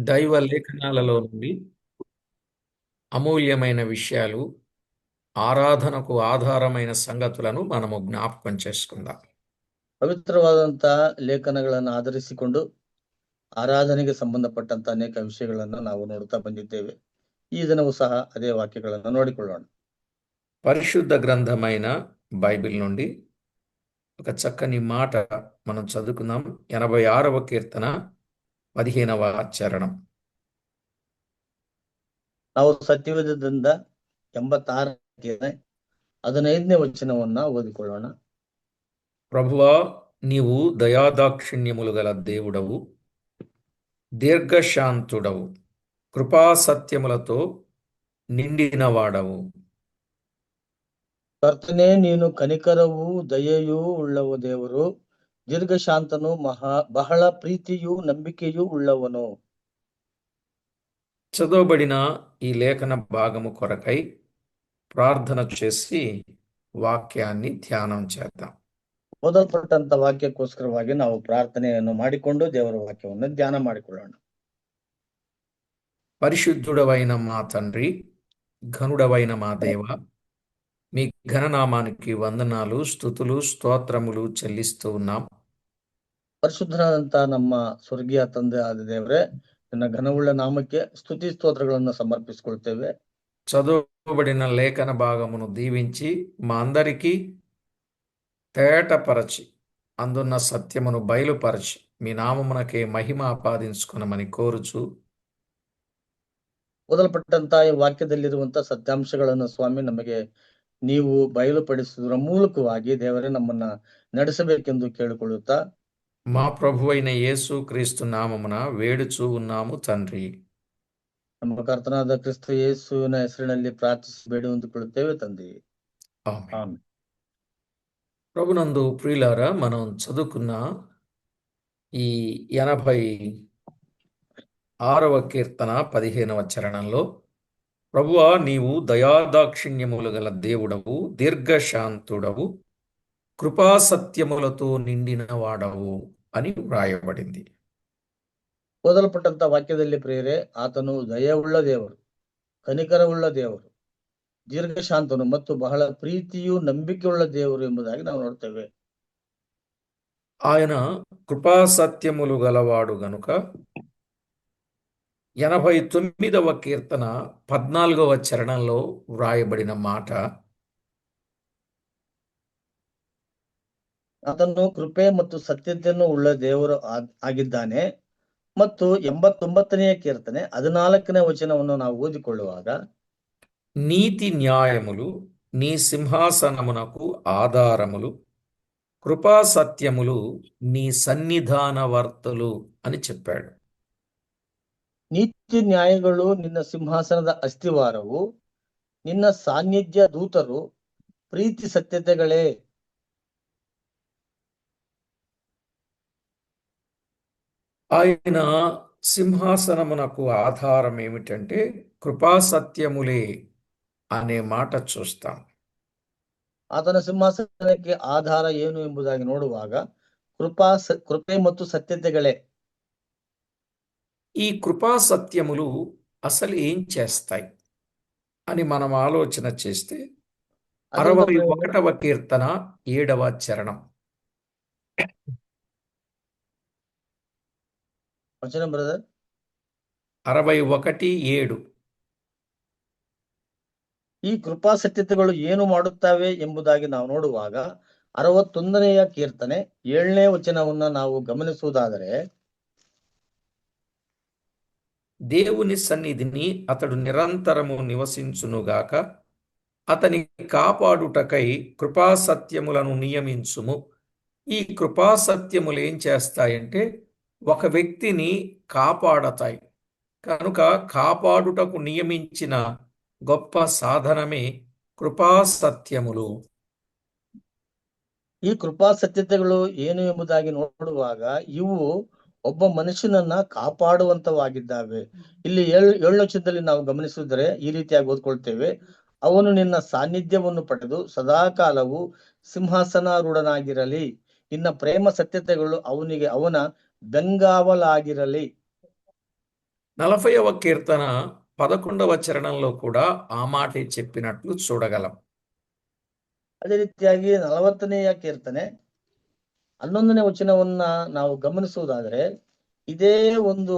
దైవ లేఖనాలలో నుండి అమూల్యమైన విషయాలు, ఆరాధనకు ఆధారమైన సంగతులను మనము జ్ఞాపకం చేసుకుందాం. ಪವಿತ್ರವಾದಂತ ಲೇಖನಗಳನ್ನು ಆಧರಿಸಿಕೊಂಡು ಆರಾಧನೆಗೆ ಸಂಬಂಧಪಟ್ಟಂತ ಅನೇಕ ವಿಷಯಗಳನ್ನು ನಾವು ನೋಡುತ್ತಾ ಬಂದಿದ್ದೇವೆ. ಈ ದಿನವೂ ಸಹ ಅದೇ ವಾಕ್ಯಗಳನ್ನು ನೋಡಿಕೊಳ್ಳೋಣ. పరిశుద్ధ గ్రంథమైన బైబిల్ నుండి ఒక చక్కని మాట మనం చదువుకుందాం. 86వ కీర్తన 15వ చరణం. ನಾವು ಸತ್ಯವೇದದಿಂದ 86 15ನೇ ವಚನವನ್ನ ಓದಿಕೊಳ್ಳೋಣ. ప్రభువా, నీవు దయాదాక్షిణ్యములు గల దేవుడవు, దీర్ఘశాంతుడవు, కృపాసత్యములతో నిండినవాడవు. ಕರ್ತನೇ, ನೀನು ಕನಿಕರವೂ ದಯೆಯೂ ಉಳ್ಳವ ದೇವರು, ದೀರ್ಘಶಾಂತನು ಬಹಳ ಪ್ರೀತಿಯೂ ನಂಬಿಕೆಯೂ ಉಳ್ಳವನು. చదవబడిన ఈ లేఖన భాగము కొరకై ప్రార్థన చేసి వాక్యాన్ని ధ్యానం చేద్దాం. ಓದಲ್ಪಟ್ಟಂತ ವಾಕ್ಯಕ್ಕೋಸ್ಕರವಾಗಿ ನಾವು ಪ್ರಾರ್ಥನೆಯನ್ನು ಮಾಡಿಕೊಂಡು ದೇವರ ವಾಕ್ಯವನ್ನು ಧ್ಯಾನ ಮಾಡಿಕೊಳ್ಳೋಣ. పరిశుద్ధుడవైన మా తండ్రి, ఘనుడవైన మా దేవ, మీ ఘననామానికి వందనాలు, స్తుతులు, స్తోత్రములు చెల్లిస్తూ ఉన్నాం. ಪರಿಶುದ್ಧನಾದಂತ ನಮ್ಮ ಸ್ವರ್ಗೀಯ ತಂದೆ ಆದ ದೇವರೇ, ನಿನ್ನ ಘನವುಳ್ಳ ನಾಮಕ್ಕೆ ಸ್ತುತಿ ಸ್ತೋತ್ರಗಳನ್ನು ಸಮರ್ಪಿಸಿಕೊಳ್ತೇವೆ. చదవబడిన లేఖన భాగమును దీవించి మా అందరికీ తేటపరచి అందున్న సత్యమును బయలుపరచి మీ నామమునకే మహిమ ఆపాదించుకునమని కోరుచు ಓದಲ್ಪಟ್ಟಂತ ಈ ವಾಕ್ಯದಲ್ಲಿರುವಂತ ಸತ್ಯಾಂಶಗಳನ್ನು ಸ್ವಾಮಿ ನಮಗೆ ನೀವು ಬಯಲುಪಡಿಸುವುದರ ಮೂಲಕವಾಗಿ ದೇವರೇ ನಮ್ಮನ್ನ ನಡೆಸಬೇಕೆಂದು ಕೇಳಿಕೊಳ್ಳುತ್ತಾ మా ప్రభువైన యేసు క్రీస్తు నామమున వేడుచూ ఉన్నాము తండ్రి. ನಮ್ಮ ಕರ್ತನಾದ ಕ್ರಿಸ್ತ ಯೇಸುವಿನ ಹೆಸರಿನಲ್ಲಿ ಪ್ರಾರ್ಥಿಸಿ ಬೇಡಿ ಹೊಂದಿಕೊಳ್ಳುತ್ತೇವೆ ತಂದೆ. ఆమేన్. ప్రభునందు ప్రియులారా, మనం చదువుకున్న ఈ 86వ కీర్తన 15వ చరణంలో, ప్రభువా, నీవు దయాదాక్షిణ్యములు గల దేవుడవు, దీర్ఘశాంతుడవు, కృపాసత్యములతో నిండిన వాడవు అని వ్రాయబడింది. ಓದಲ್ಪಟ್ಟಂತ ವಾಕ್ಯದಲ್ಲಿ ಪ್ರಿಯರೇ, ಆತನು ದಯವುಳ್ಳ ದೇವರು, ಕನಿಕರವುಳ್ಳ ದೇವರು, ದೀರ್ಘಶಾಂತನು ಮತ್ತು ಬಹಳ ಪ್ರೀತಿಯು ನಂಬಿಕೆಯುಳ್ಳ ದೇವರು ಎಂಬುದಾಗಿ ನಾವು ನೋಡ್ತೇವೆ. ఆయన కృపాసత్యములు గలవాడు గనుక 89వ కీర్తన 14వ చరణంలో వ్రాయబడిన మాట, ಆತನು ಕೃಪೆ ಮತ್ತು ಸತ್ಯತೆಯನ್ನು ಉಳ್ಳ ದೇವರು ಆಗಿದ್ದಾನೆ. ಮತ್ತು 89ನೇ ಕೀರ್ತನೆ 14ನೇ ವಚನವನ್ನು ನಾವು ಓದಿಕೊಳ್ಳುವಾಗ, నీతి న్యాయములు నీ సింహాసనమునకు ఆధారములు, కృపాసత్యములు నీ సన్నిధానవర్తులు అని చెప్పాడు. ನೀತಿ ನ್ಯಾಯಗಳು ನಿನ್ನ ಸಿಂಹಾಸನದ ಅಸ್ಥಿವಾರವು, ನಿನ್ನ ಸಾನ್ನಿಧ್ಯ ದೂತರು ಪ್ರೀತಿ ಸತ್ಯತೆಗಳೇ. ఆయన సింహాసనమునకు ఆధారం ఏమిటంటే కృపాసత్యములే అనే మాట చూస్తాం. ಆತನ ಸಿಂಹಾಸನಕ್ಕೆ ಆಧಾರ ಏನು ಎಂಬುದಾಗಿ ನೋಡುವಾಗ ಕೃಪೆ ಮತ್ತು ಸತ್ಯತೆಗಳೇ. ఈ కృపాసత్యములు అసలు ఏం చేస్తాయి అని మనం ఆలోచన చేస్తే 61వ కీర్తన 7వ చరణం. ವಚನ ಬ್ರದರ್. 61:7. ಈ ಕೃಪಾ ಸತ್ಯತೆಗಳು ಏನು ಮಾಡುತ್ತವೆ ಎಂಬುದಾಗಿ ನಾವು ನೋಡುವಾಗ 61ನೆಯ ಕೀರ್ತನೆ 7ನೇ ವಚನವನ್ನ ನಾವು ಗಮನಿಸುವುದಾದರೆ, దేవుని సన్నిధిని అతడు నిరంతరము నివసించునుగాక, అతని కాపాడుటకై కృపాసత్యములను నియమించుము. ఈ కృపాసత్యములు ఏం చేస్తాయంటే ఒక వ్యక్తిని కాపాడతాయి. కనుక కాపాడుటకు నియమించిన గొప్ప సాధనమే కృపాసత్యములు. ಈ ಕೃಪಾ ಸತ್ಯತೆಗಳು ಏನು ಎಂಬುದಾಗಿ ನೋಡುವಾಗ ಇವು ಒಬ್ಬ ಮನುಷ್ಯನನ್ನ ಕಾಪಾಡುವಂತವಾಗಿದ್ದಾವೆ. ಇಲ್ಲಿ 7ನೇ ವಚನದಲ್ಲಿ ನಾವು ಗಮನಿಸಿದರೆ ಈ ರೀತಿಯಾಗಿ ಓದ್ಕೊಳ್ತೇವೆ, ಅವನು ನಿನ್ನ ಸಾನ್ನಿಧ್ಯವನ್ನು ಪಡೆದು ಸದಾಕಾಲವು ಸಿಂಹಾಸನಾರೂಢನಾಗಿರಲಿ, ನಿನ್ನ ಪ್ರೇಮ ಸತ್ಯತೆಗಳು ಅವನ ಬೆಂಗಾವಲಾಗಿರಲಿ. 40వ కీర్తన 11వ చరణంలో కూడా ఆ మాటే చెప్పినట్లు చూడగలం. ಅದೇ ರೀತಿಯಾಗಿ 40ನೆಯ ಕೀರ್ತನೆ 11ನೇ ವಚನವನ್ನ ನಾವು ಗಮನಿಸುವುದಾದರೆ ಇದೇ ಒಂದು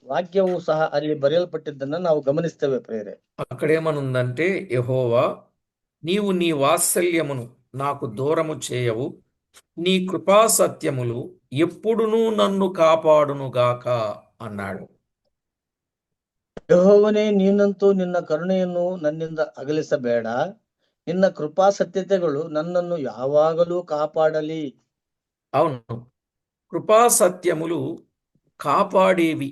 ವಾಕ್ಯವು ಸಹ ಅಲ್ಲಿ ಬರೆಯಲ್ಪಟ್ಟಿದ್ದನ್ನ ನಾವು ಗಮನಿಸ್ತೇವೆ ಪ್ರಿಯರೇ. అక్కడేమనుందంటే, యెహోవా నీవు నీ వాత్సల్యమును నాకు దూరము చేయవు, నీ కృపా సత్యములు ఎప్పుడునూ నన్ను కాపాడునుగాక అన్నాడు. ಯೆಹೋವನೇ, ನೀನಂತೂ ನಿನ್ನ ಕರುಣೆಯನ್ನು ನನ್ನಿಂದ ಅಗಲಿಸಬೇಡ, ನಿನ್ನ ಕೃಪಾ ಸತ್ಯತೆಗಳು ನನ್ನನ್ನು ಯಾವಾಗಲೂ ಕಾಪಾಡಲಿ. అవును, కృపా సత్యములు కాపాడేవి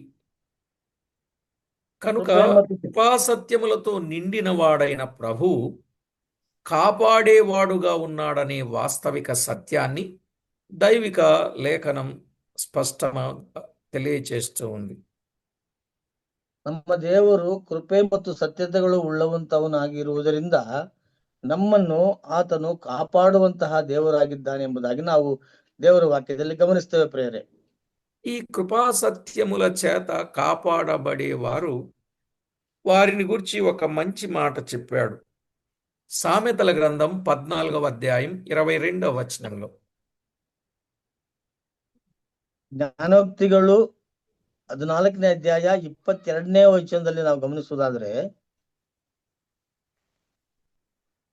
కనుక కృపೆ ಮತ್ತು కృపా సత్యములతో నిండిన వాడైన ప్రభు కాపాడేవాడుగా ఉన్నాడనే వాస్తవిక సత్యాన్ని దైవిక లేఖనం స్పష్టంగా తెలియచేస్తూ ఉంది. ನಮ್ಮ ದೇವರು ಕೃಪೆ ಮತ್ತು ಸತ್ಯತೆಗಳು ಉಳ್ಳವಂತವನಾಗಿರುವುದರಿಂದ ನಮ್ಮನ್ನು ಆತನು ಕಾಪಾಡುವಂತಹ ದೇವರಾಗಿದ್ದಾನೆ ಎಂಬುದಾಗಿ ನಾವು ದೇವರ ವಾಕ್ಯದಲ್ಲಿ ಗಮನಿಸ್ತೇವೆ ಪ್ರಿಯರೇ. ఈ కృపా సత్యముల చేత కాపాడబడేవారు వారిని గురించి ఒక మంచి మాట చెప్పాడు. సామెతల గ్రంథం 14వ అధ్యాయం 22వ వచనంలో. ಜ್ಞಾನೋಕ್ತಿಗಳು 14ನೇ ಅಧ್ಯಾಯ 22ನೇ ವಚನದಲ್ಲಿ ನಾವು ಗಮನಿಸುವುದಾದ್ರೆ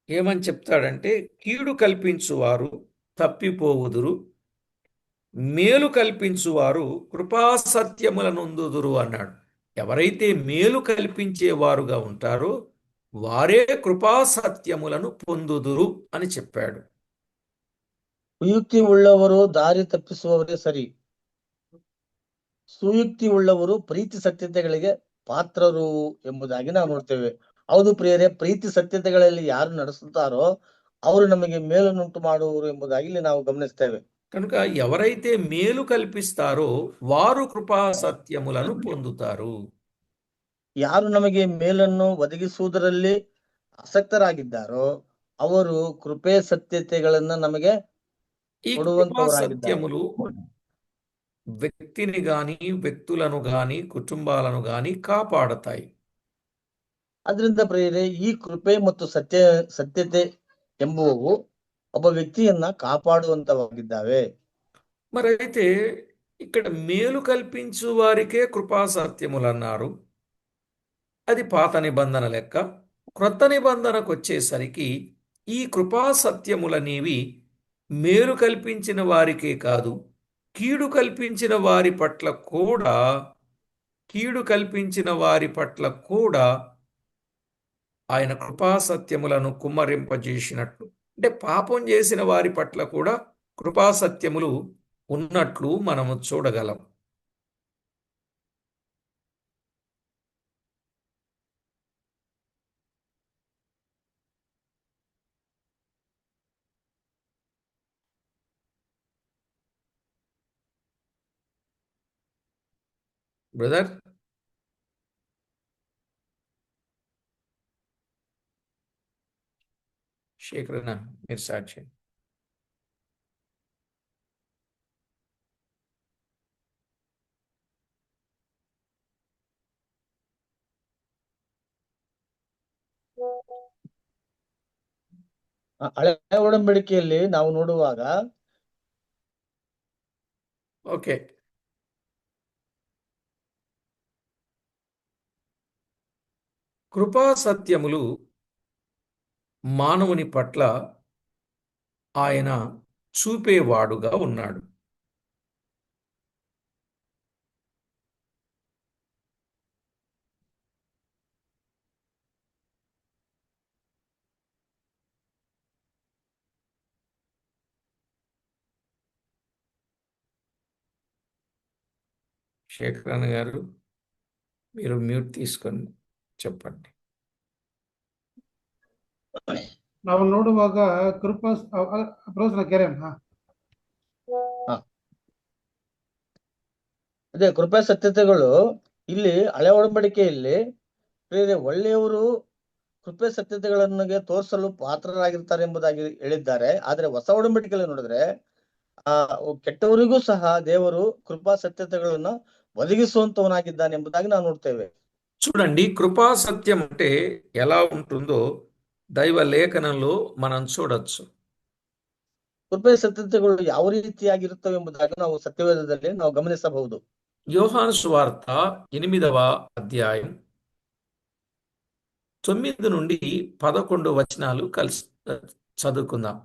ఏమని చెప్తాడంటే, కీడు కల్పించువారు తప్పిపోవుదురు, మేలు కల్పించువారు కృపాసత్యముల నొందుదురు అన్నాడు. ఎవరైతే మేలు కల్పించేవారుగా ఉంటారో వారే కృపాసత్యములను పొందుదురు అని చెప్పాడు. ಕುಯುಕ್ತಿ ಉಳ್ಳವರು ದಾರಿ ತಪ್ಪಿಸುವವರೇ ಸರಿ, ಸುಯುಕ್ತಿ ಉಳ್ಳವರು ಪ್ರೀತಿ ಸತ್ಯತೆಗಳಿಗೆ ಪಾತ್ರರು ಎಂಬುದಾಗಿ ನಾವು ನೋಡ್ತೇವೆ. ಹೌದು ಪ್ರಿಯರೇ, ಪ್ರೀತಿ ಸತ್ಯತೆಗಳಲ್ಲಿ ಯಾರು ನಡೆಸುತ್ತಾರೋ ಅವರು ನಮಗೆ ಮೇಲನ್ನುಂಟು ಮಾಡುವರು ಎಂಬುದಾಗಿ ಇಲ್ಲಿ ನಾವು ಗಮನಿಸ್ತೇವೆ. కనుక ఎవరైతే మేలు కల్పిస్తారో వారు కృపా సత్యములను పొందుతారు. ಯಾರು ನಮಗೆ ಮೇಲನ್ನು ಒದಗಿಸುವುದರಲ್ಲಿ ಆಸಕ್ತರಾಗಿದ್ದಾರೋ ಅವರು ಕೃಪೆ ಸತ್ಯತೆಗಳನ್ನ ನಮಗೆ ఈ కృపా ಕೊಡುವಂತವರಾಗಿದ್ದಾರೆ. సత్యములు వ్యక్తిని గాని వ్యక్తులను గాని కుటుంబాలను గాని కాపాడతాయి. ಅದರಿಂದ ಪ್ರಿಯರೇ, ಈ ಕೃಪೆ ಮತ್ತು ಸತ್ಯತೆ ಎಂಬುವು ಒಬ್ಬ ವ್ಯಕ್ತಿಯನ್ನ ಕಾಪಾಡುವಂತವಾಗಿದ್ದಾವೆ. మరైతే ఇక్కడ మేలు కల్పించు వారికే కృపా సత్యములు అన్నారు. అది పాత నిబంధన లెక్క. క్రొత్త నిబంధనకు వచ్చేసరికి ఈ కృపా సత్యములనేవి మేలు కల్పించిన వారికే కాదు, కీడు కల్పించిన వారి పట్ల కూడా ఆయన కృపా సత్యములను కుమ్మరింపజేసినట్లు, అంటే పాపం చేసిన వారి పట్ల కూడా కృపా సత్యములు ఉన్నట్లు మనము చూడగలం. బ్రదర్, శేఖరన్న మీరు స్టార్ట్ చేయండి. ಹಳೆ ಒಡಂಬಡಿಕೆಯಲ್ಲಿ ನಾವು ನೋಡುವಾಗ ఓకే, కృపా సత్యములు మానవుని పట్ల ఆయన చూపేవాడుగా ఉన్నాడు. శేఖరన్న గారు, మీరు మ్యూట్ తీసుకొని చెప్పండి. ನಾವು ನೋಡುವಾಗ ಕೃಪಾ ಪ್ರವಚನ ಕೆರೆ ಅದೇ ಕೃಪಾ ಸತ್ಯತೆಗಳು ಇಲ್ಲಿ ಹಳೆ ಒಡಂಬಡಿಕೆಯಲ್ಲಿ ಒಳ್ಳೆಯವರು ಕೃಪೆ ಸತ್ಯತೆಗಳನ್ನಿಗೆ ತೋರಿಸಲು ಪಾತ್ರರಾಗಿರ್ತಾರೆ ಎಂಬುದಾಗಿ ಹೇಳಿದ್ದಾರೆ. ಆದ್ರೆ ಹೊಸ ಒಡಂಬಡಿಕೆಯಲ್ಲಿ ನೋಡಿದ್ರೆ ಕೆಟ್ಟವರಿಗೂ ಸಹ ದೇವರು ಕೃಪಾ ಸತ್ಯತೆಗಳನ್ನ ಒದಗಿಸುವಂತವನಾಗಿದ್ದಾನೆ ಎಂಬುದಾಗಿ ನಾವು ನೋಡ್ತೇವೆ. చూడండి, కృపా సత్యం అంటే ఎలా ఉంటుందో దైవ లేఖనంలో మనం చూడొచ్చు. ಕೃಪೆ ಸತ್ಯತೆಗಳು ಯಾವ ರೀತಿಯಾಗಿರುತ್ತವೆ ಎಂಬುದಾಗಿ ನಾವು ಸತ್ಯವೇದದಲ್ಲಿ ನಾವು ಗಮನಿಸಬಹುದು. యోహాను సువార్త 8వ అధ్యాయం 9 నుండి 11 వచనాలు కలిసి చదువుకుందాం.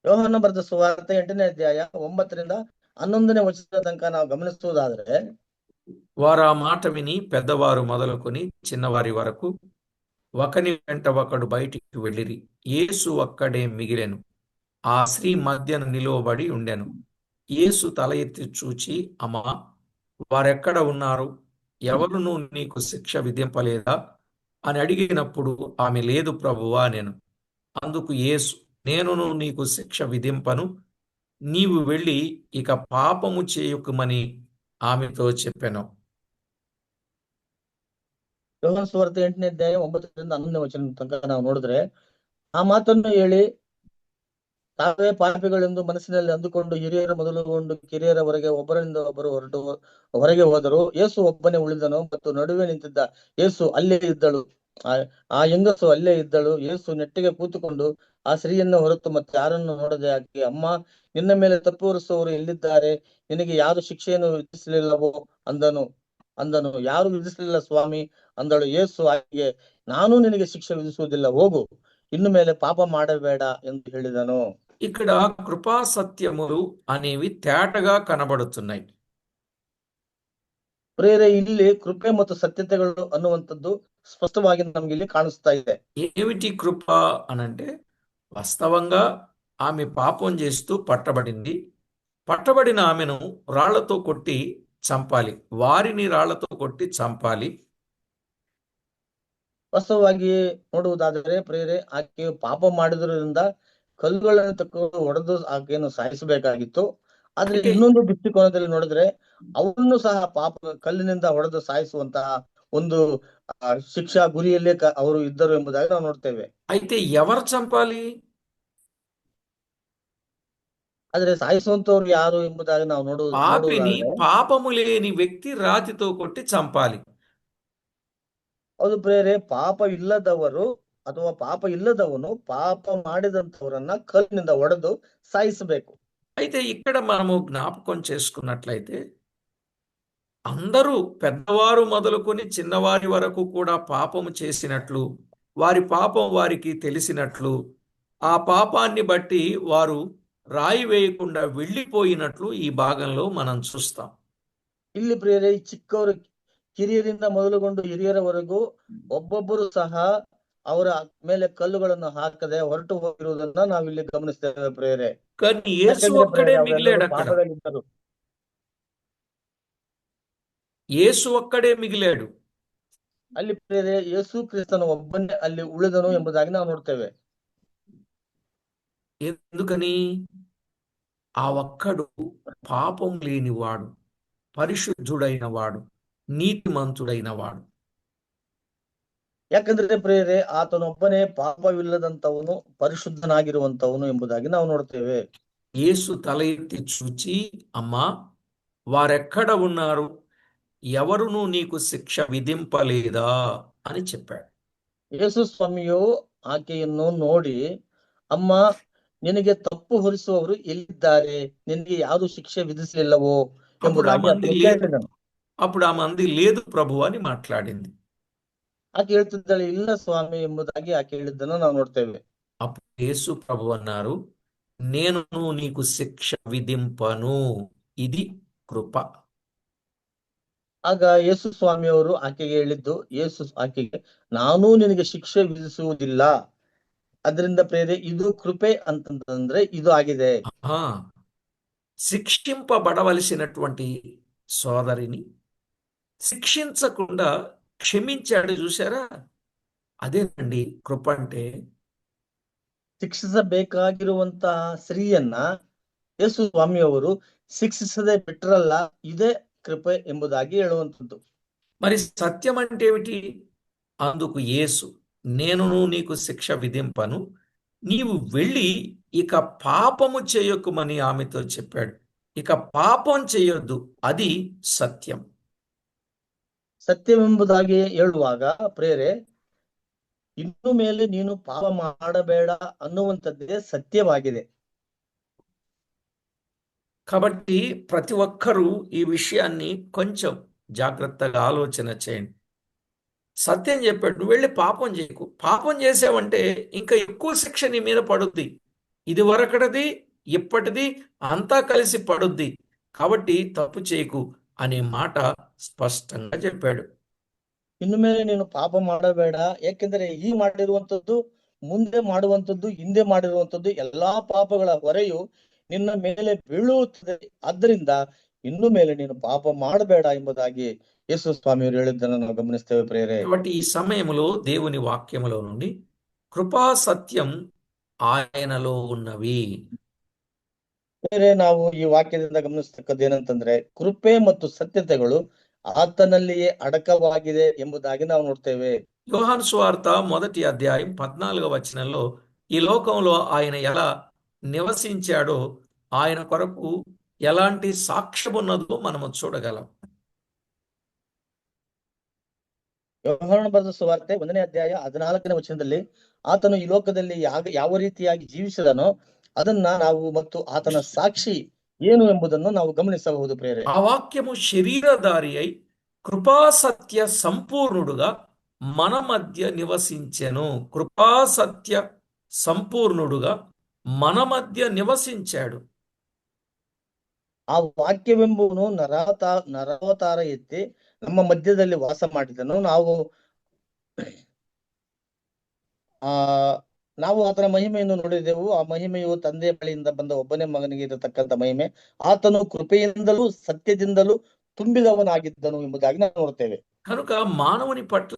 ಯೋಹಾನ ಬರೆದ ಸುವಾರ್ತೆ 8ನೇ ಅಧ್ಯಾಯ 9ರಿಂದ 11ನೇ ವಚನದ ತನಕ ನಾವು ಗಮನಿಸುವುದಾದರೆ, వారు ఆ మాట విని పెద్దవారు మొదలుకొని చిన్నవారి వరకు ఒకని వెంట ఒకడు బయటికి వెళ్ళిరి. యేసు ఒక్కడే మిగిలెను. ఆ స్త్రీ మధ్యన నిలువబడి ఉండెను. యేసు తల ఎత్తి చూచి, అమ్మా, వారెక్కడ ఉన్నారు? ఎవరునూ నీకు శిక్ష విధింపలేదా అని అడిగినప్పుడు ఆమె, లేదు ప్రభువా అనెను. అందుకు యేసు, నేనును నీకు శిక్ష విధింపను, నీవు వెళ్ళి ఇక పాపము చేయకుమని ఆమెతో చెప్పెను. ಯೋಹಾನ ಸುವಾರ್ತೆ 8ನೇ ಅಧ್ಯಾಯ 9ರಿಂದ 11ನೇ ವಚನ ತನಕ ನಾವು ನೋಡಿದ್ರೆ, ಆ ಮಾತನ್ನು ಹೇಳಿ ತಾವೇ ಪಾಪಿಗಳೆಂದು ಮನಸ್ಸಿನಲ್ಲಿ ಅಂದುಕೊಂಡು ಹಿರಿಯರ ಮೊದಲುಗೊಂಡು ಕಿರಿಯರವರೆಗೆ ಒಬ್ಬರಿಂದ ಒಬ್ಬರು ಹೊರಗೆ ಹೋದರು. ಯೇಸು ಒಬ್ಬನೇ ಉಳಿದನು ಮತ್ತು ನಡುವೆ ನಿಂತಿದ್ದ ಯೇಸು ಅಲ್ಲೇ ಇದ್ದಳು. ಆ ಹೆಂಗಸು ಅಲ್ಲೇ ಇದ್ದಳು. ಯೇಸು ನೆಟ್ಟಿಗೆ ಕೂತುಕೊಂಡು ಆ ಸ್ತ್ರೀಯನ್ನು ಹೊರತು ಮತ್ತೆ ಯಾರನ್ನು ನೋಡದೆ ಆಕೆ, ಅಮ್ಮ, ನಿನ್ನ ಮೇಲೆ ತಪ್ಪು ಹೊರಿಸುವವರು ಎಲ್ಲಿದ್ದಾರೆ? ನಿನಗೆ ಯಾರು ಶಿಕ್ಷೆಯನ್ನು ವಿಧಿಸಲಿಲ್ಲವೋ ಅಂದನು. ಯಾರು ವಿಧಿಸಲಿಲ್ಲ ಸ್ವಾಮಿ ಅಂದಳು. ಯೇಸು ಆಕೆಗೆ, ನಾನು ನಿನಗೆ ಶಿಕ್ಷೆ ವಿಧಿಸುವುದಿಲ್ಲ, ಹೋಗು, ಇನ್ನು ಮೇಲೆ ಪಾಪ ಮಾಡಬೇಡ ಎಂದು ಹೇಳಿದನು. ఇక్కడ కృపా సత్యములు అనేవి తేటగా కనబడుతున్నాయి. ಪ್ರಿಯರೇ, ಇಲ್ಲಿ ಕೃಪೆ ಮತ್ತು ಸತ್ಯತೆಗಳು ಅನ್ನುವಂಥದ್ದು స్పష్టವಾಗಿ ನಮ್ಗೆ ಇಲ್ಲಿ ಕಾಣಿಸ್ತಾ ಇದೆ. ఏమిటి కృప అనంటే, వాస్తవంగా ఆమె పాపం చేస్తూ పట్టబడింది. పట్టబడిన ఆమెను రాళ్లతో కొట్టి చంపాలి. వారిని రాళ్లతో కొట్టి చంపాలి. ವಾಸ್ತವವಾಗಿ ನೋಡುವುದಾದರೆ ಪ್ರಿಯರೇ, ಆಕೆ ಪಾಪ ಮಾಡಿದ್ರಿಂದ ಕಲ್ಲುಗಳನ್ನು ತಕೊಂಡು ಹೊಡೆದು ಆಕೆಯನ್ನು ಸಾಯಿಸಬೇಕಾಗಿತ್ತು. ಆದ್ರೆ ಇನ್ನೊಂದು ದೃಷ್ಟಿಕೋನದಲ್ಲಿ ನೋಡಿದ್ರೆ, ಅವರನ್ನು ಸಹ ಪಾಪ ಕಲ್ಲಿನಿಂದ ಹೊಡೆದು ಸಾಯಿಸುವಂತಹ ಒಂದು ಶಿಕ್ಷಾ ಗುರಿಯಲ್ಲೇ ಅವರು ಇದ್ದರು ಎಂಬುದಾಗಿ ನಾವು ನೋಡ್ತೇವೆ. అయితే ఎవరు చంపాలి? ಆದ್ರೆ ಸಾಯಿಸುವಂತವ್ರು ಯಾರು ಎಂಬುದಾಗಿ ನಾವು పాపిని, ನೋಡುವುದಾದ್ರೆ, పాపము లేని వ్యక్తి రాతితో కొట్టి చంపాలి. ಹೌದು ಪ್ರಿಯರೇ, ಪಾಪ ಇಲ್ಲದವರು ಅಥವಾ ಪಾಪ ಇಲ್ಲದವನು ಪಾಪ ಮಾಡಿದಂತವರನ್ನ ಕಲ್ಲಿನಿಂದ ಹೊಡೆದು ಸಾಯಿಸಬೇಕು. అయితే ఇక్కడ మనము జ్ఞాపకం చేసుకున్నట్లయితే, అందరూ పెద్దవారు మొదలుకొని చిన్నవారి వరకు కూడా పాపము చేసినట్లు, వారి పాపం వారికి తెలిసినట్లు, ఆ పాపాన్ని బట్టి వారు రాయి వేయకుండా వెళ్ళిపోయినట్లు ఈ భాగంలో మనం చూస్తాం. ಇಲ್ಲಿ ಪ್ರಿಯರೇ, ಚಿಕ್ಕವರು ಕಿರಿಯರಿಂದ ಮೊದಲುಗೊಂಡು ಹಿರಿಯರವರೆಗೂ ಒಬ್ಬೊಬ್ಬರು ಸಹ ಅವರ ಮೇಲೆ ಕಲ್ಲುಗಳನ್ನು ಹಾಕದೆ ಹೊರಟು ಹೋಗಿರುವುದನ್ನ ನಾವಿಲ್ಲಿ ಗಮನಿಸ್ತೇವೆ ಪ್ರಿಯರೇ. కానీ యేసు ಯಾಕಂದ್ರೆ ఒక్కడే ಪ್ರಿಯರೇ, మిగిలాడు ಅವರೆಲ್ಲರೂ అక్కడ. ಪಾಪದಲ್ಲಿದ್ದರು. యేసు ఒక్కడే మిగిలాడు. ಅಲ್ಲಿ ಪ್ರಿಯರೇ, ಯೇಸು ಕ್ರಿಸ್ತನು ಒಬ್ಬನೇ ಅಲ್ಲಿ ಉಳಿದನು ಎಂಬುದಾಗಿ ನಾವು ನೋಡ್ತೇವೆ. ఎందుకని? ఆ ఒక్కడు పాపం లేనివాడు, పరిశుద్ధుడైన వాడు, నీతిమంతుడైన వాడు. ಯಾಕಂದ್ರೆ ಪ್ರಿಯರೇ, ಆತನೊಬ್ಬನೇ ಪಾಪವಿಲ್ಲದಂತವನು, ಪರಿಶುದ್ಧನಾಗಿರುವಂತವನು ಎಂಬುದಾಗಿ ನಾವು ನೋಡ್ತೇವೆ. యేసు తల ఎత్తి చూచి, అమ్మా, వారెక్కడ ఉన్నారు? ఎవరునూ నీకు శిక్ష విధింపలేదా అని చెప్పాడు. ಯೇಸು ಸ್ವಾಮಿಯು ಆಕೆಯನ್ನು ನೋಡಿ, ಅಮ್ಮ, ನಿನಗೆ ತಪ್ಪು ಹೊರಿಸುವವರು ಎಲ್ಲಿದ್ದಾರೆ? ನಿನಗೆ ಯಾವುದು ಶಿಕ್ಷೆ ವಿಧಿಸಲಿಲ್ಲವೋ ಎಂಬುದಾಗಿ ಆಕೆ ಹೇಳಿದನು. అప్పుడు ఆ మంది లేదు ప్రభు అని మాట్లాడింది. ಆಕೆ ಹೇಳ್ತಿದ್ದಾಳೆ, ಇಲ್ಲ ಸ್ವಾಮಿ ಎಂಬುದಾಗಿ ಆಕೆ ಹೇಳಿದ್ದನ್ನು ನಾವು ನೋಡ್ತೇವೆ. అప్పుడు యేసు ప్రభు అన్నారు, నేను నీకు శిక్ష విధింపను, ఇది కృప. ಆಗ ಯೇಸು ಸ್ವಾಮಿಯವರು ಆಕೆಗೆ ಹೇಳಿದ್ದು, ಯೇಸು ಆಕೆಗೆ, ನಾನು ನಿನಗೆ ಶಿಕ್ಷೆ ವಿಧಿಸುವುದಿಲ್ಲ, ಅದರಿಂದ ಪ್ರೇರೆ ಇದು ಕೃಪೆ ಅಂತಂದ್ರೆ ಇದು ಆಗಿದೆ. శిక్షింపబడవలసినటువంటి సోదరిని శిక్షించకుండా క్షమించాడు. చూసారా? అదేనండి కృప అంటే. ಶಿಕ್ಷಿಸಬೇಕಾಗಿರುವಂತಹ ಸ್ತ್ರೀಯನ್ನ ಯೇಸು ಸ್ವಾಮಿಯವರು ಶಿಕ್ಷಿಸದೆ ಬಿಟ್ರಲ್ಲ, ಇದೇ ಕೃಪೆ ಎಂಬುದಾಗಿ ಹೇಳುವಂಥದ್ದು. మరి సత్యం అంటే ఏమిటి? అందుకు యేసు, నేను నీకు శిక్ష విధింపను, నీవు వెళ్ళి ఇక పాపము చేయకుమని ఆమెతో చెప్పాడు. ఇక పాపం చేయొద్దు, అది సత్యం. ಸತ್ಯವೆಂಬುದಾಗಿ ಹೇಳುವಾಗ ಪ್ರೇರೆ, ಇನ್ನು ಮೇಲೆ ನೀನು ಪಾಪ ಮಾಡಬೇಡ ಅನ್ನುವಂಥದ್ದೇ ಸತ್ಯವಾಗಿದೆ. కాబట్టి ప్రతి ఒక్కరూ ఈ విషయాన్ని కొంచెం జాగ్రత్తగా ఆలోచన చేయండి. సత్యం చెప్పాడు, నువ్వు వెళ్ళి పాపం చేయకు. పాపం చేసావంటే ఇంకా ఎక్కువ శిక్ష నీ మీద పడుద్ది. ఇది వరకటిది ఇప్పటిది అంతా కలిసి పడుద్ది. కాబట్టి తప్పు చేయకు అనే మాట స్పష్టంగా చెప్పాడు. ಇನ್ನು ಮೇಲೆ ನೀನು ಪಾಪ ಮಾಡಬೇಡ, ಏಕೆಂದರೆ ಈ ಮಾಡಿರುವಂತದ್ದು, ಮುಂದೆ ಮಾಡುವಂತದ್ದು, ಹಿಂದೆ ಮಾಡಿರುವಂತದ್ದು ಎಲ್ಲಾ ಪಾಪಗಳ ಹೊರೆಯು ನಿನ್ನ ಮೇಲೆ ಬೀಳುತ್ತದೆ. ಆದ್ದರಿಂದ ಇನ್ನು ಮೇಲೆ ನೀನು ಪಾಪ ಮಾಡಬೇಡ ಎಂಬುದಾಗಿ ಯೇಸು ಸ್ವಾಮಿಯವರು ಹೇಳಿದ್ದನ್ನು ನಾವು ಗಮನಿಸ್ತೇವೆ ಪ್ರೇರೆ. కాబట్టి ఈ సమయంలో దేవుని వాక్యములో నుండి కృపా సత్యం ఆయనలో ఉన్నవి. ಬೇರೆ ನಾವು ಈ ವಾಕ್ಯದಿಂದ ಗಮನಿಸ್ತಕ್ಕದ್ದು ಏನಂತಂದ್ರೆ, ಕೃಪೆ ಮತ್ತು ಸತ್ಯತೆಗಳು ಆತನಲ್ಲಿಯೇ ಅಡಕವಾಗಿದೆ ಎಂಬುದಾಗಿ ನಾವು ನೋಡ್ತೇವೆ. యోహాను సువార్త 1వ అధ్యాయం 14వ వచనంలో ఈ లోకంలో ఆయన ఎలా నివసించాడో, ఆయన కొరకు ఎలాంటి సాక్ష్యం ఉన్నదో మనము చూడగలం. ಯೋಹಾನ ಬರೆದ ಸುವಾರ್ತೆ 1ನೇ ಅಧ್ಯಾಯ 14ನೇ ವಚನದಲ್ಲಿ ಆತನು ಈ ಲೋಕದಲ್ಲಿ ಯಾವ ರೀತಿಯಾಗಿ ಜೀವಿಸಿದನೋ ಅದನ್ನ ನಾವು ಮತ್ತು ಆತನ ಸಾಕ್ಷಿ ಏನು ಎಂಬುದನ್ನು ನಾವು ಗಮನಿಸಬಹುದು ಪ್ರೇರೆ. ఆ వాక్యము శరీరధారి అయి కృపా సత్య సంపూర్ణుడుగా మన మధ్య నివసించెను. కృపా సత్య సంపూర్ణుడుగా మన మధ్య నివసించాడు. ಆ ವಾಕ್ಯವೆಂಬುವನು ನರಾವತಾರ ಎತ್ತಿ ನಮ್ಮ ಮಧ್ಯದಲ್ಲಿ ವಾಸ ಮಾಡಿದನು. ನಾವು ಆತನ ಮಹಿಮೆಯನ್ನು ನೋಡಿದೆವು. ಆ ಮಹಿಮೆಯು ತಂದೆಯ ಬಳಿಯಿಂದ ಬಂದ ಒಬ್ಬನೇ ಮಗನಿಗೆ ಇರತಕ್ಕಂತ ಮಹಿಮೆ. ಆತನು ಕೃಪೆಯಿಂದಲೂ ಸತ್ಯದಿಂದಲೂ ತುಂಬಿದವನಾಗಿದ್ದನು ಎಂಬುದಾಗಿ ನಾವು ನೋಡ್ತೇವೆ. కనుక మానవుని పట్ల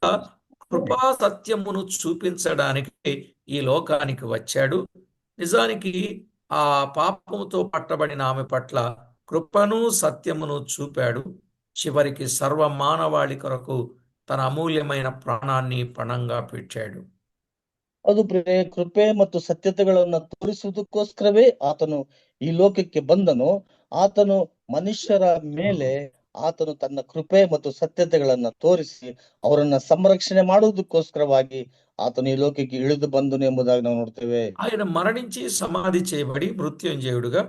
కృపా సత్యమును చూపించడానికి ఈ లోకానికి వచ్చాడు. నిజానికి ఆ పాపముతో పట్టబడిన ఆమె పట్ల కృపను సత్యమును చూపాడు. చివరికి సర్వ మానవాళి కొరకు తన అమూల్యమైన ప్రాణాన్ని పణంగా పెట్టాడు. ಅದು ಕೃಪೆ ಮತ್ತು ಸತ್ಯತೆಗಳನ್ನ ತೋರಿಸುವುದಕ್ಕೋಸ್ಕರವೇ ಆತನು ಈ ಲೋಕಕ್ಕೆ ಬಂದನು. ಆತನು ಮನುಷ್ಯರ ಮೇಲೆ ಆತನು ತನ್ನ ಕೃಪೆ ಮತ್ತು ಸತ್ಯತೆಗಳನ್ನ ತೋರಿಸಿ ಅವರನ್ನ ಸಂರಕ್ಷಣೆ ಮಾಡುವುದಕ್ಕೋಸ್ಕರವಾಗಿ ಆತನು ಈ ಲೋಕಕ್ಕೆ ಇಳಿದು ಬಂದನು ಎಂಬುದಾಗಿ ನಾವು ನೋಡ್ತೇವೆ. ఆయన మరణించి సమాధి చేయబడి మృత్యుంజయుడుగా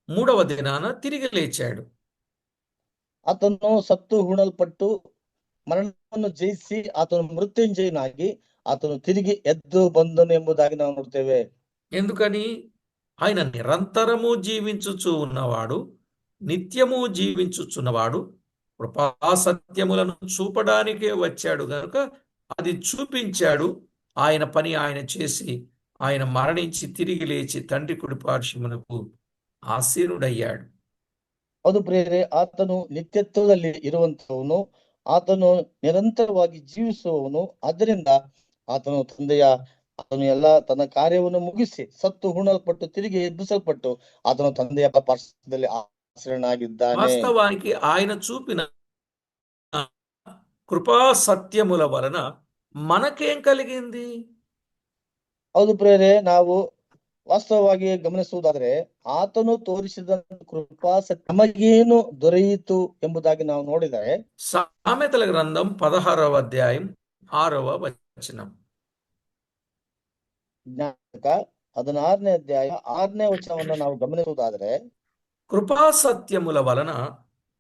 3వ దినాన తిరిగి లేచాడు. ಆತನು ಸತ್ತು ಹೂಣಲ್ಪಟ್ಟು ಮರಣವನ್ನು ಜಯಿಸಿ ಆತನು ಮೃತ್ಯುಂಜಯನಾಗಿ ಆತನು ತಿರುಗಿ ಎದ್ದು ಬಂದನು ಎಂಬುದಾಗಿ ನಾವು ನೋಡ್ತೇವೆ. ఎందుకని? ఆయన నిరంతరము జీవించుచు ఉన్నవాడు, నిత్యము జీవించుచున్నవాడు, కృపా సత్యములను చూపడానికే వచ్చాడు గనుక అది చూపించాడు. ఆయన పని ఆయన చేసి ఆయన మరణించి తిరిగి లేచి తండ్రి కుడి పార్శ్వమునకు ఆసీనుడయ్యాడు. ಅದು ಪ್ರಿಯರೇ, ಆತನು ನಿತ್ಯತ್ವದಲ್ಲಿ ಇರುವಂತವನು, ಆತನು ನಿರಂತರವಾಗಿ ಜೀವಿಸುವವನು. ಆದ್ದರಿಂದ ಆತನು ಎಲ್ಲ ತನ್ನ ಕಾರ್ಯವನ್ನು ಮುಗಿಸಿ ಸತ್ತು ಹೂಣಲ್ಪಟ್ಟು ತಿರುಗಿ ಎಬ್ಬಿಸಲ್ಪಟ್ಟು ಆತನು ತಂದೆಯ ಪಾರ್ಶ್ವದಲ್ಲಿ ಆಸೀನನಾಗಿದ್ದಾನೆ. వాస్తవానికి ఆయన చూపిన కృపా సత్యముల వలన మనకేం కలిగింది? ಹೌದು ಪ್ರಿಯರೇ, ನಾವು ವಾಸ್ತವವಾಗಿ ಗಮನಿಸುವುದಾದ್ರೆ ಆತನು ತೋರಿಸಿದ ಕೃಪಾ ಸತ್ಯ ನಮಗೇನು ದೊರೆಯಿತು ಎಂಬುದಾಗಿ ನಾವು ನೋಡಿದರೆ, సామెతల గ్రంథం 16వ అధ్యాయం 6వ వచనం. ಜ್ಞಾಪಕ 16ನೇ ಅಧ್ಯಾಯ 6ನೇ ವಚನವನ್ನು ನಾವು ಗಮನಿಸುವುದಾದ್ರೆ, కృపా సత్యముల వలన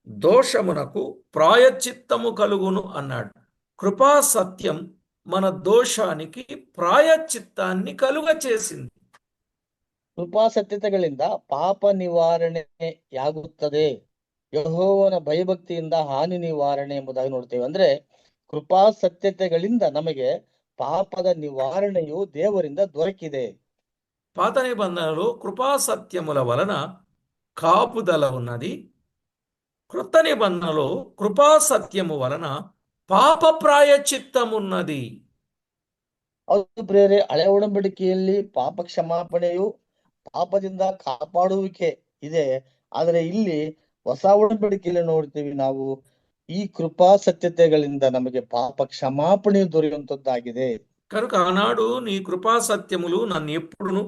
దోషమునకు ప్రాయశ్చిత్తము కలుగును అన్నాడు. కృపా సత్యం మన దోషానికి ప్రాయశ్చిత్తాన్ని కలుగ చేసింది. ಕೃಪಾ ಸತ್ಯತೆಗಳಿಂದ ಪಾಪ ನಿವಾರಣೆಯಾಗುತ್ತದೆ. ಯೆಹೋವನ ಭಯಭಕ್ತಿಯಿಂದ ಹಾನಿ ನಿವಾರಣೆ ಎಂಬುದಾಗಿ ನೋಡ್ತೇವೆ. ಅಂದ್ರೆ ಕೃಪಾ ಸತ್ಯತೆಗಳಿಂದ ನಮಗೆ ಪಾಪದ ನಿವಾರಣೆಯು ದೇವರಿಂದ ದೊರಕಿದೆ. పాత నిబంధనలో కృపా సత్యముల వలన కాపుదల ఉన్నది. కృత నిబంధనలో కృపా సత్యము వలన పాప ప్రాయశ్చిత్తమున్నది. ಹೌದು ಪ್ರಿಯರೇ, ಹಳೆ ಒಡಂಬಡಿಕೆಯಲ್ಲಿ ಪಾಪ ಕ್ಷಮಾಪಣೆಯು ಪಾಪದಿಂದ ಕಾಪಾಡುವಿಕೆ ಇದೆ. ಆದರೆ ಇಲ್ಲಿ ಹೊಸ ಒಡಂಬಡಿಕೆಯಲ್ಲಿ ನೋಡ್ತೀವಿ ನಾವು ಈ ಕೃಪಾ ಸತ್ಯತೆಗಳಿಂದ ನಮಗೆ ಪಾಪ ಕ್ಷಮಾಪಣೆ ದೊರೆಯುವಂತದ್ದಾಗಿದೆ. కనుక ఆనాడు నీ కృపా సత్యములు నన్ను ఎప్పుడును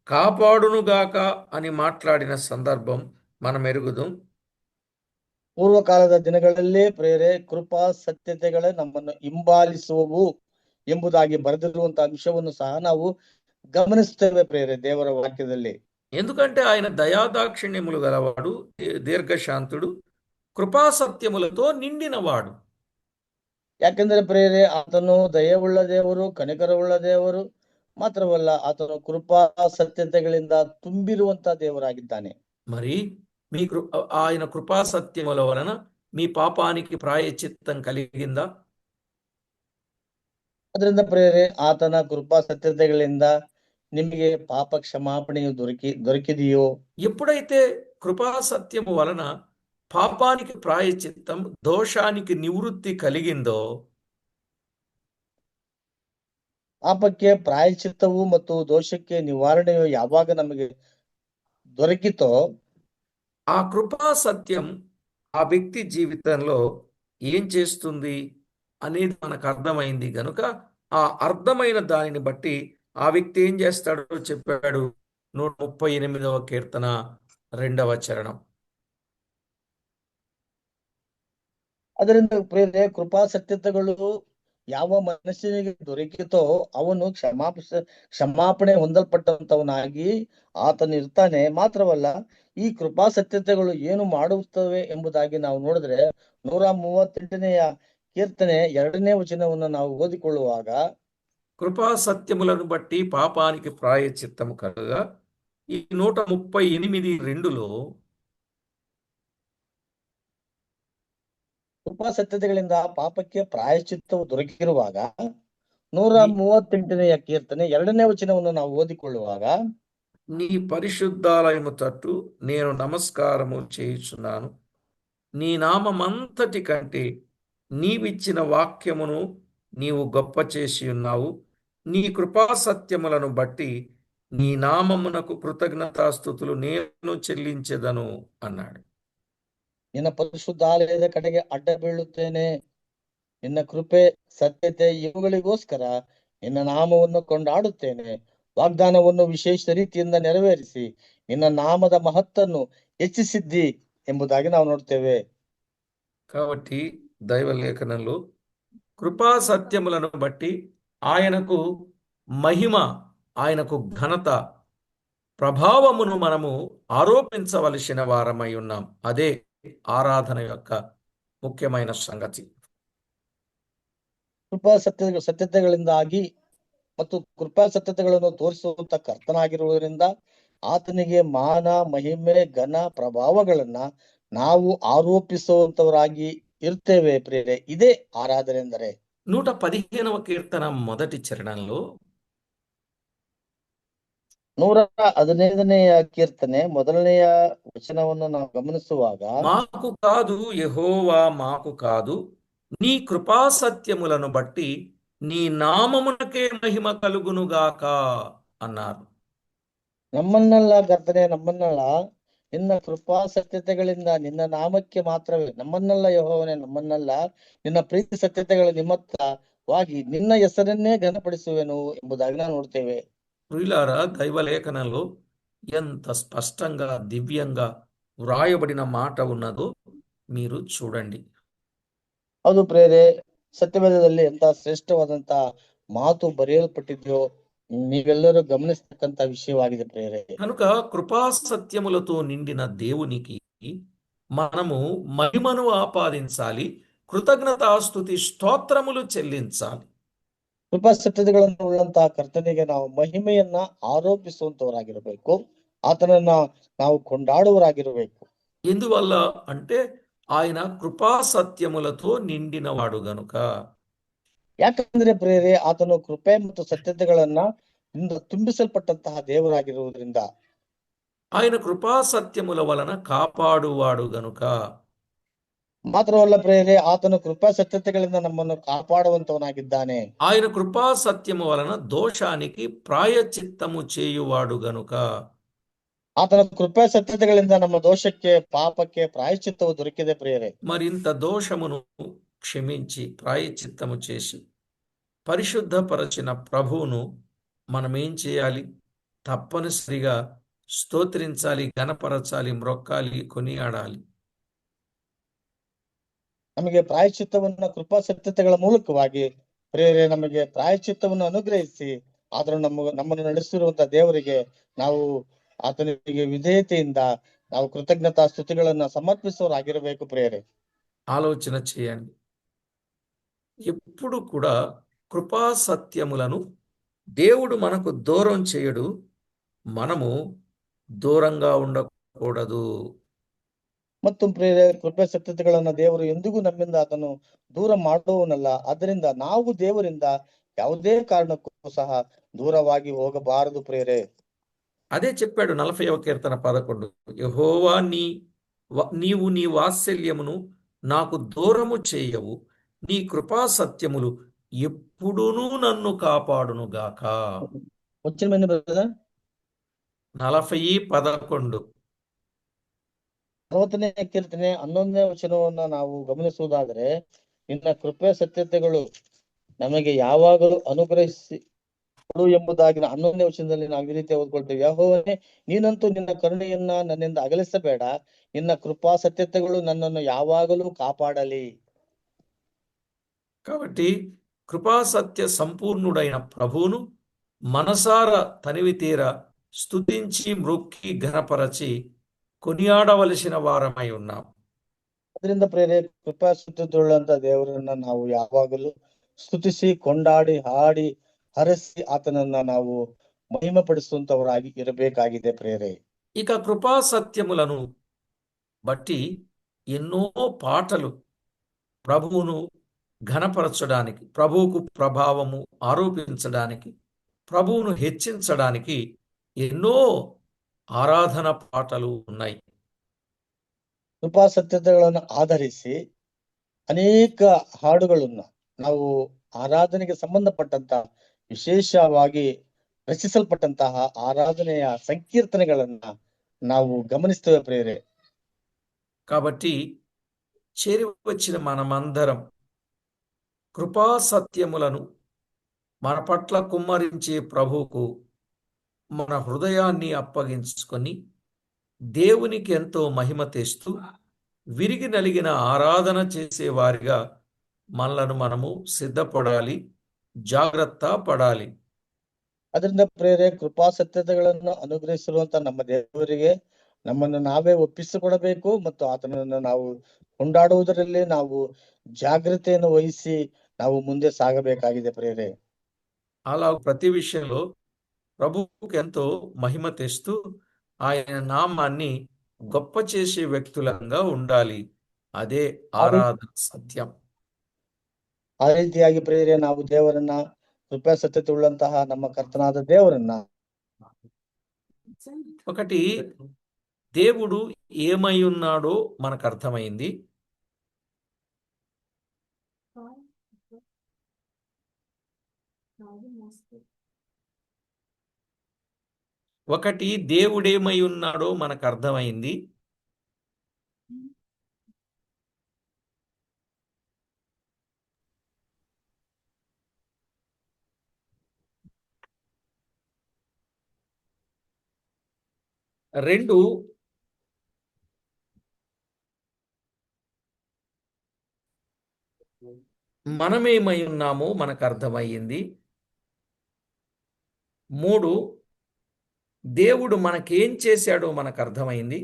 కాపాడునుగాక అని మాట్లాడిన సందర్భం మనం ఎరుగుదాం. ಪೂರ್ವಕಾಲದ ದಿನಗಳಲ್ಲಿ ಪ್ರೇರೆ ಕೃಪಾ ಸತ್ಯತೆಗಳೇ ನಮ್ಮನ್ನು ಹಿಂಬಾಲಿಸುವವು ಎಂಬುದಾಗಿ ಬರೆದಿರುವಂತಹ ಅಂಶವನ್ನು ಸಹ ನಾವು ಗಮನಿಸ್ತೇವೆ ಪ್ರೇರೆ ದೇವರ ವಾಕ್ಯದಲ್ಲಿ. ఎందుకంటే ఆయన దయాదాక్షిణ్యములు గలవాడు, దీర్ఘశాంతుడు, కృపాసత్యములతో నిండినవాడు. ಯಾಕೆಂದರೆ ಪ್ರೇರೆ ಆತನು ದಯವುಳ್ಳ ದೇವರು, ಕನಿಕರವುಳ್ಳ ದೇವರು, ಮಾತ್ರವಲ್ಲ ಆತನು ಕೃಪಾ ಸತ್ಯತೆಗಳಿಂದ ತುಂಬಿರುವಂತಹ ದೇವರಾಗಿದ್ದಾನೆ. మరి మీ ఆయన కృపాసత్యముల వలన మీ పాపానికి ప్రాయశ్చిత్తం కలిగిందా? ಅದರಿಂದ ಪ್ರೇರೆ ಆತನ ಕೃಪಾ ಸತ್ಯತೆಗಳಿಂದ ನಿಮಗೆ ಪಾಪ ಕ್ಷಮಾಪಣೆಯು ದೊರಕಿದೆಯೋ? ఎప్పుడైతే కృపాసత్యము వలన పాపానికి ప్రాయశ్చిత్తం, దోషానికి నివృత్తి కలిగిందో, ಪಾಪಕ್ಕೆ ಪ್ರಾಯಶ್ಚಿತ್ತವು ಮತ್ತು ದೋಷಕ್ಕೆ ನಿವಾರಣೆಯು ಯಾವಾಗ ನಮಗೆ దొరికితో ఆ కృపా సత్యం ఆ వ్యక్తి జీవితంలో ఏం చేస్తుంది అనేది మనకు అర్థమైంది గనుక ఆ అర్థమైన దానిని బట్టి ఆ వ్యక్తి ఏం చేస్తాడో చెప్పాడు 138వ కీర్తన 2వ చరణం. ಅದರಿಂದ ಪ್ರೇರೆ ಕೃಪಾ ಸತ್ಯತೆಗಳು ಯಾವ ಮನುಷ್ಯನಿಗೆ ದೊರಕಿತೋ ಅವನು ಕ್ಷಮಾಪಣೆ ಹೊಂದಲ್ಪಟ್ಟಂತವನಾಗಿ ಆತನು ಇರ್ತಾನೆ. ಮಾತ್ರವಲ್ಲ ಈ ಕೃಪಾ ಸತ್ಯತೆಗಳು ಏನು ಮಾಡುತ್ತವೆ ಎಂಬುದಾಗಿ ನಾವು ನೋಡಿದ್ರೆ 138ನೆಯ ಕೀರ್ತನೆ 2ನೇ ವಚನವನ್ನು ನಾವು ಓದಿಕೊಳ್ಳುವಾಗ, కృపా సత్యములను బట్టి పాపానికి ప్రాయశ్చిత్తము కలుగా, ఈ 138:2లో ಕೃಪಾ ಸತ್ಯತೆಗಳಿಂದ ಪಾಪಕ್ಕೆ ಪ್ರಾಯಶ್ಚಿತ್ತವು ದೊರಕಿರುವಾಗ 138ನೆಯ ಕೀರ್ತನೆ 2ನೇ ವಚನವನ್ನು ನಾವು ಓದಿಕೊಳ್ಳುವಾಗ, నీ పరిశుద్ధాలయము తట్టు నేను నమస్కారము చేయుచున్నాను, నీ నామమంతటి కంటే నీవిచ్చిన వాక్యమును నీవు గొప్ప చేసి ఉన్నావు, నీ కృపాసత్యములను బట్టి నీ నామమునకు కృతజ్ఞతాస్తుతులు నేను చెల్లించెదను అన్నాడు. ನಿನ್ನ ಪರಿಶುದ್ಧಾಲಯದ ಕಡೆಗೆ ಅಡ್ಡ ಬೀಳುತ್ತೇನೆ. ನಿನ್ನ ಕೃಪೆ ಸತ್ಯತೆ ಇವುಗಳಿಗೋಸ್ಕರ ನಿನ್ನ ನಾಮವನ್ನು ಕೊಂಡಾಡುತ್ತೇನೆ. ವಾಗ್ದಾನವನ್ನು ವಿಶೇಷ ರೀತಿಯಿಂದ ನೆರವೇರಿಸಿ ನಿನ್ನ ನಾಮದ ಮಹತ್ತನ್ನು ಹೆಚ್ಚಿಸಿದ್ದಿ ಎಂಬುದಾಗಿ ನಾವು ನೋಡ್ತೇವೆ. కాబట్టి దైవ లేఖనంలో కృపా సత్యములను బట్టి ఆయనకు మహిమ, ఆయనకు ఘనత, ప్రభావమును మనము ఆరోపించవలసిన వారమై ఉన్నాం. అదే ఆరాధన యొక్క ముఖ్యమైన సంగతి. ಕೃಪಾ ಸತ್ಯತೆಗಳಿಂದಾಗಿ ಮತ್ತು ಕೃಪಾ ಸತ್ಯತೆಗಳನ್ನು ತೋರಿಸುವಂತ ಕರ್ತನಾಗಿರುವುದರಿಂದ ಆತನಿಗೆ ಮಾನ, ಮಹಿಮೆ, ಘನ, ಪ್ರಭಾವಗಳನ್ನ ನಾವು ಆರೋಪಿಸುವಂತವರಾಗಿ ಇರ್ತೇವೆ ಪ್ರೇರೆ. ಇದೇ ಆರಾಧನೆ ಎಂದರೆ. 115వ కీర్తన మొదటి చరణంలో 115ನೆಯ ಕೀರ್ತನೆ ಮೊದಲನೆಯ ವಚನವನ್ನು ನಾವು ಗಮನಿಸುವಾಗ, మాకు కాదు యెహోవా, మాకు కాదు, నీ కృపాసత్యములను బట్టి నీ నామమునకే మహిమ కలుగునుగాక అన్నారు. ನಮ್ಮನ್ನಲ್ಲ ಕರ್ತನೆ, ನಮ್ಮನ್ನಲ್ಲ, ನಿನ್ನ ಕೃಪಾ ಸತ್ಯತೆಗಳಿಂದ ನಿನ್ನ ನಾಮಕ್ಕೆ ಮಾತ್ರವೇ, ನಮ್ಮನ್ನಲ್ಲ ಯೆಹೋವನೇ, ನಮ್ಮನ್ನಲ್ಲ, ನಿನ್ನ ಪ್ರೀತಿ ಸತ್ಯತೆಗಳ ನಿಮಿತ್ತವಾಗಿ ನಿನ್ನ ಹೆಸರನ್ನೇ ಘನಪಡಿಸುವೆನು ಎಂಬುದಾಗಿ ನಾವು ನೋಡ್ತೇವೆ. ప్రియులారా, దైవలేఖనంలో ఎంత స్పష్టంగా, దివ్యంగా వ్రాయబడిన మాట ఉన్నదో మీరు చూడండి. ಹೌದು ಪ್ರೇರೆ, ಸತ್ಯವೇದದಲ್ಲಿ ಎಂತ ಶ್ರೇಷ್ಠವಾದಂತ ಮಾತು ಬರೆಯಲ್ಪಟ್ಟಿದ್ಯೋ ನೀವೆಲ್ಲರೂ ಗಮನಿಸ್ತಕ್ಕಂತ ವಿಷಯವಾಗಿದೆ ಪ್ರೇರೆ. కనుక కృపా సత్యములతో నిండిన దేవునికి మనము మహిమను ఆపాదించాలి, కృతజ్ఞతాస్తుతి స్తోత్రములు చెల్లించాలి. ಕೃಪಾ ಸತ್ಯತೆಗಳನ್ನು ಉಳ್ಳಂತಹ ಕರ್ತನಿಗೆ ನಾವು ಮಹಿಮೆಯನ್ನ ಆರೋಪಿಸುವಂತವರಾಗಿರಬೇಕು, ಆತನನ್ನ ನಾವು ಕೊಂಡಾಡುವರಾಗಿರಬೇಕು. ఎందువల్ల అంటే ఆయన కృపా సత్యములతో నిండినవాడు గనుక. ಯಾಕಂದ್ರೆ ಪ್ರೇರೆ ಆತನು ಕೃಪೆ ಮತ್ತು ಸತ್ಯತೆಗಳನ್ನ ತುಂಬಿಸಲ್ಪಟ್ಟಂತಹ ದೇವರಾಗಿರುವುದರಿಂದ, ఆయన కృపా సత్యముల వలన కాపాడువాడు గనుక. ಮಾತ್ರವಲ್ಲ ಪ್ರೇರೆ ಆತನು ಕೃಪಾ ಸತ್ಯತೆಗಳಿಂದ ನಮ್ಮನ್ನು ಕಾಪಾಡುವಂತವನಾಗಿದ್ದಾನೆ. ఆయన కృపా సత్యము వలన దోషానికి ప్రాయశ్చిత్తము చేయువాడు గనుక. ಆತನ ಕೃಪಾ ಸತ್ಯತೆಗಳಿಂದ ನಮ್ಮ ದೋಷಕ್ಕೆ, ಪಾಪಕ್ಕೆ ಪ್ರಾಯಶ್ಚಿತ್ತವು ದೊರಕಿದೆ ಪ್ರೇರೆ. మరింత దోషమును క్షమించి ప్రాయశ్చిత్తము చేసి పరిశుద్ధపరచిన ప్రభువును మనమేం చేయాలి? తప్పనిసరిగా స్తోత్రించాలి, ఘనపరచాలి, మ్రొక్కాలి, కొనియాడాలి. ನಮಗೆ ಪ್ರಾಯಶ್ಚಿತ್ತವನ್ನ ಕೃಪಾಸತ್ಯತೆಗಳ ಮೂಲಕವಾಗಿ ಪ್ರೇರೆ ನಮಗೆ ಪ್ರಾಯಶ್ಚಿತ್ತವನ್ನು ಅನುಗ್ರಹಿಸಿ ಆದರೂ ನಮ್ಮನ್ನು ನಡೆಸಿರುವಂತಹ ದೇವರಿಗೆ ನಾವು ಆತನಿಗೆ ವಿಧೇಯತೆಯಿಂದ ನಾವು ಕೃತಜ್ಞತಾ ಸ್ತುತಿಗಳನ್ನ ಸಮರ್ಪಿಸುವವರಾಗಿರಬೇಕು ಪ್ರೇರೆ. ఆలోచన చేయండి. ఎప్పుడు కూడా కృపా సత్యములను దేవుడు మనకు దూరం చేయడు, మనము దూరంగా ఉండకూడదు. ಮತ್ತು ಪ್ರೇರೆ ಕೃಪೆ ಸತ್ಯತೆಗಳನ್ನ ದೇವರು ಎಂದಿಗೂ ನಮ್ಮಿಂದ ಅದನ್ನು ದೂರ ಮಾಡುವವನಲ್ಲ. ಅದರಿಂದ ನಾವು ದೇವರಿಂದ ಯಾವುದೇ ಕಾರಣಕ್ಕೂ ಸಹ ದೂರವಾಗಿ ಹೋಗಬಾರದು ಪ್ರೇರೆ. అదే చెప్పాడు 40వ కీర్తన 11. యెహోవా నీవు నీ వాత్సల్యమును నాకు దూరము చేయవు, నీ కృపా సత్యములు ఎప్పుడూనూ నన్ను కాపాడునుగాక. వచ్చిన మంది బ్రదర్ 40:11. 60ನೇ ಕೀರ್ತನೆ 11ನೇ ವಚನವನ್ನ ನಾವು ಗಮನಿಸುವುದಾದರೆ, ನಿನ್ನ ಕೃಪೆ ಸತ್ಯತೆಗಳು ನಮಗೆ ಯಾವಾಗಲೂ ಅನುಗ್ರಹಿಸಿ ಕೊಡು ಎಂಬುದಾಗಿ 11ನೇ ವಚನದಲ್ಲಿ ನಾವು ಈ ರೀತಿ ಓದ್ಕೊಳ್ತೇವೆ. ಯೆಹೋವನೇ, ನೀನಂತೂ ನಿನ್ನ ಕರುಣೆಯನ್ನ ನನ್ನಿಂದ ಅಗಲಿಸಬೇಡ, ನಿನ್ನ ಕೃಪಾ ಸತ್ಯತೆಗಳು ನನ್ನನ್ನು ಯಾವಾಗಲೂ ಕಾಪಾಡಲಿ. కాబట్టి కృపాసత్య సంపూర్ణుడైన ప్రభువును మనసారా తనివి తీర స్తుతించి మ్రొక్కి ఘనపరచి కొనియాడవలసిన వారమై ఉన్నాం. ಅದರಿಂದ ಪ್ರೇರೆ ಕೃಪಾ ಸತ್ಯತೆಯುಳ್ಳಂತ ದೇವರನ್ನ ನಾವು ಯಾವಾಗಲೂ ಸ್ತುತಿಸಿ ಕೊಂಡಾಡಿ ಹಾಡಿ ಹರಸಿ ಆತನನ್ನ ನಾವು ಮಹಿಮೆ ಪಡಿಸುವಂತವರಾಗಿ ಇರಬೇಕಾಗಿದೆ ಪ್ರೇರೆ. ఇక కృపా సత్యములను బట్టి ఎన్నో పాటలు ప్రభువును ఘనపరచడానికి, ప్రభువుకు ప్రభావము ఆరోపించడానికి, ప్రభువును హెచ్చించడానికి ఎన్నో ఆరాధన పాటలు ఉన్నాయి. ಕೃಪಾ ಸತ್ಯತೆಗಳನ್ನು ಆಧರಿಸಿ ಅನೇಕ ಹಾಡುಗಳನ್ನ ನಾವು ಆರಾಧನೆಗೆ ಸಂಬಂಧಪಟ್ಟಂತ ವಿಶೇಷವಾಗಿ ರಚಿಸಲ್ಪಟ್ಟಂತಹ ಆರಾಧನೆಯ ಸಂಕೀರ್ತನೆಗಳನ್ನ ನಾವು ಗಮನಿಸ್ತೇವೆ ಪ್ರೇರೆ. కాబట్టి చేరి వచ్చిన మనమందరం కృపా సత్యములను మన పట్ల కుమ్మరించే ప్రభువుకు మన హృదయాన్ని అప్పగించుకొని దేవునికి ఎంతో మహిమ తెస్తూ విరిగి నలిగిన ఆరాధన చేసేవారిగా మనలను మనము సిద్ధపడాలి, జాగ్రత్త పడాలి. ಅದರಿಂದ ಪ್ರೇರೆ ಕೃಪಾ ಸತ್ಯತೆಗಳನ್ನು ಅನುಗ್ರಹಿಸಿರುವಂತ ನಮ್ಮ ದೇವರಿಗೆ ನಮ್ಮನ್ನು ನಾವೇ ಒಪ್ಪಿಸಿಕೊಡಬೇಕು ಮತ್ತು ಆತನನ್ನು ನಾವು ಕೊಂಡಾಡುವುದರಲ್ಲಿ ನಾವು ಜಾಗ್ರತೆಯನ್ನು ವಹಿಸಿ ನಾವು ಮುಂದೆ ಸಾಗಬೇಕಾಗಿದೆ ಪ್ರೇರೆ. అలా ప్రతి విషయంలో ప్రభువుకు ఎంతో మహిమ తెస్తూ ఆయన నామాన్ని గొప్ప చేసే వ్యక్తులంగా ఉండాలి. అదే ఆరాధన సత్యం. ಆ ರೀತಿಯಾಗಿ ಪ್ರೇರೆ ನಾವು ದೇವರನ್ನ ಕೃಪಾ ಸತ್ಯತೆ ಉಳ್ಳಂತಹ ನಮ್ಮ ಕರ್ತನಾದ ದೇವರನ್ನ ఒకటి, దేవుడు ఏమై ఉన్నాడో మనకు అర్థమైంది. ఒకటి, దేవుడేమై ఉన్నాడో మనకు అర్థమైంది. రెండు, మనమేమై ఉన్నామో మనకు అర్థమయ్యింది. 3, దేవుడు మనకేం చేశాడో మనకు అర్థమైంది.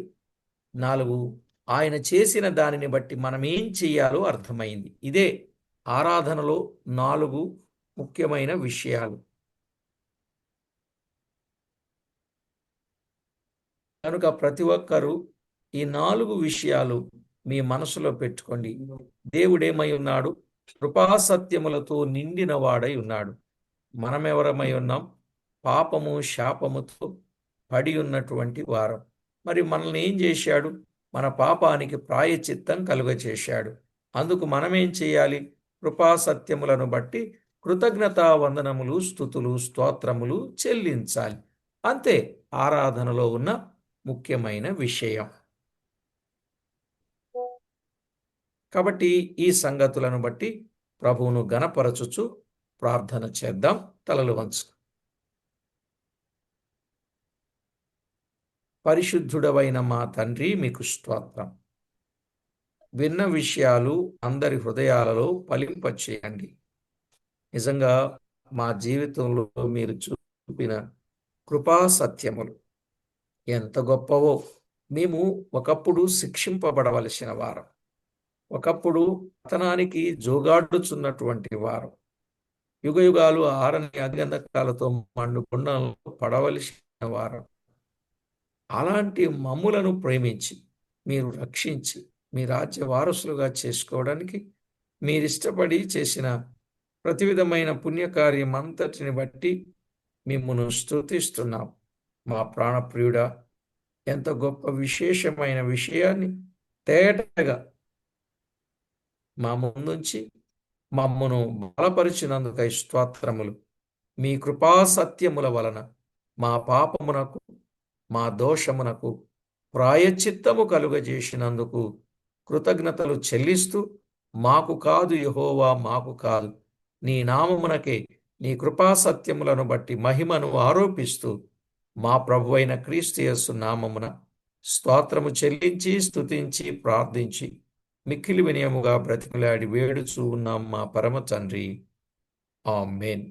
4, ఆయన చేసిన దానిని బట్టి మనం ఏం చెయ్యాలో అర్థమైంది. ఇదే ఆరాధనలో 4 ముఖ్యమైన విషయాలు. కనుక ప్రతి ఒక్కరూ ఈ 4 విషయాలు మీ మనసులో పెట్టుకోండి. దేవుడేమై ఉన్నాడు? కృపాసత్యములతో నిండిన వాడై ఉన్నాడు. మనమెవరమై ఉన్నాం? పాపము శాపముతో పడి ఉన్నటువంటి వారం. మరి మనల్ని ఏం చేశాడు? మన పాపానికి ప్రాయశ్చిత్తం కలుగచేశాడు. అందుకు మనమేం చేయాలి? కృపాసత్యములను బట్టి కృతజ్ఞతా వందనములు, స్తుతులు, స్తోత్రములు చెల్లించాలి. అంతే ఆరాధనలో ఉన్న ముఖ్యమైన విషయం. కాబట్టి ఈ సంగతులను బట్టి ప్రభువును ఘనపరచుచు ప్రార్థన చేద్దాం. తలలు వంచు. పరిశుద్ధుడవైన మా తండ్రి, మీకు స్తోత్రం. విన్న విషయాలు అందరి హృదయాలలో ఫలింపచేయండి. నిజంగా మా జీవితంలో మీరు చూపిన కృపా సత్యములు ఎంత గొప్పవో. మేము ఒకప్పుడు శిక్షింపబడవలసిన వారం, ఒకప్పుడు పతనానికి జోగాడుచున్నటువంటి వారం, యుగయుగాలు ఆరని అగ్నిగంధకాలతో మండు గుండంలో పడవలసిన వారం. అలాంటి మమ్ములను ప్రేమించి మీరు రక్షించి మీ రాజ్య వారసులుగా చేసుకోవడానికి మీరిష్టపడి చేసిన ప్రతి విధమైన పుణ్యకార్యం అంతటిని బట్టి మిమ్మును స్తుతిస్తున్నాం. మా ప్రాణప్రియుడా, ఎంత గొప్ప విశేషమైన విషయాన్ని తేటగా మా ముందుంచి మమ్మను బలపరిచినందుకై స్తోత్రములు. మీ కృపా సత్యముల వలన మా పాపమునకు మా దోషమునకు ప్రాయశ్చిత్తము కలుగజేసినందుకు కృతజ్ఞతలు చెల్లిస్తూ, మాకు కాదు యెహోవా, మాకు కాదు, నీ నామమునకే నీ కృపా సత్యములను బట్టి మహిమను ఆరోపిస్తూ మా ప్రభువైన క్రీస్తు యేసు నామమున స్తోత్రము చెల్లించి స్తుతించి ప్రార్థించి మిక్కిలి వినయముగా బ్రతిమలాడి వేడుచూ ఉన్నాం మా పరమ తండ్రి. ఆమేన్.